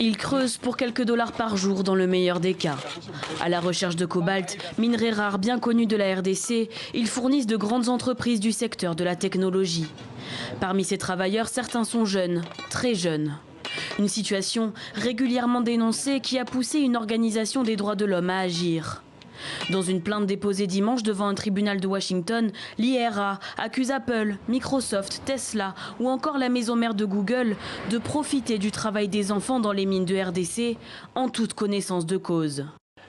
Ils creusent pour quelques dollars par jour dans le meilleur des cas. À la recherche de cobalt, minerai rare bien connu de la RDC, ils fournissent de grandes entreprises du secteur de la technologie. Parmi ces travailleurs, certains sont jeunes, très jeunes. Une situation régulièrement dénoncée qui a poussé une organisation des droits de l'homme à agir. Dans une plainte déposée dimanche devant un tribunal de Washington, l'IRA accuse Apple, Microsoft, Tesla ou encore la maison mère de Google de profiter du travail des enfants dans les mines de RDC en toute connaissance de cause.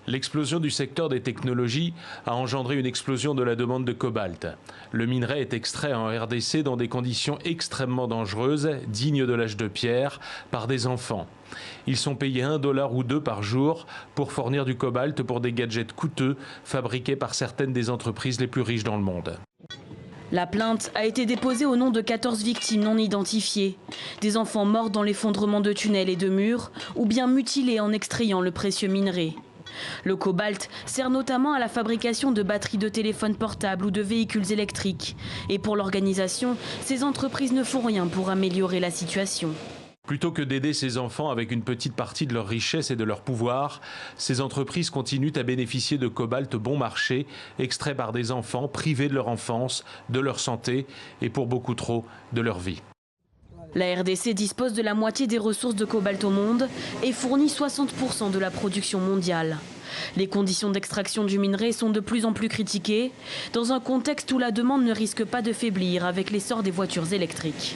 L'explosion du secteur des technologies a engendré une explosion de la demande de cobalt. Le minerai est extrait en RDC dans des conditions extrêmement dangereuses, dignes de l'âge de pierre, par des enfants. Ils sont payés $1 ou 2 par jour pour fournir du cobalt pour des gadgets coûteux fabriqués par certaines des entreprises les plus riches dans le monde. La plainte a été déposée au nom de 14 victimes non identifiées. Des enfants morts dans l'effondrement de tunnels et de murs ou bien mutilés en extrayant le précieux minerai. Le cobalt sert notamment à la fabrication de batteries de téléphones portables ou de véhicules électriques. Et pour l'organisation, ces entreprises ne font rien pour améliorer la situation. Plutôt que d'aider ces enfants avec une petite partie de leur richesse et de leur pouvoir, ces entreprises continuent à bénéficier de cobalt bon marché, extrait par des enfants privés de leur enfance, de leur santé et pour beaucoup trop de leur vie. La RDC dispose de la moitié des ressources de cobalt au monde et fournit 60% de la production mondiale. Les conditions d'extraction du minerai sont de plus en plus critiquées, dans un contexte où la demande ne risque pas de faiblir avec l'essor des voitures électriques.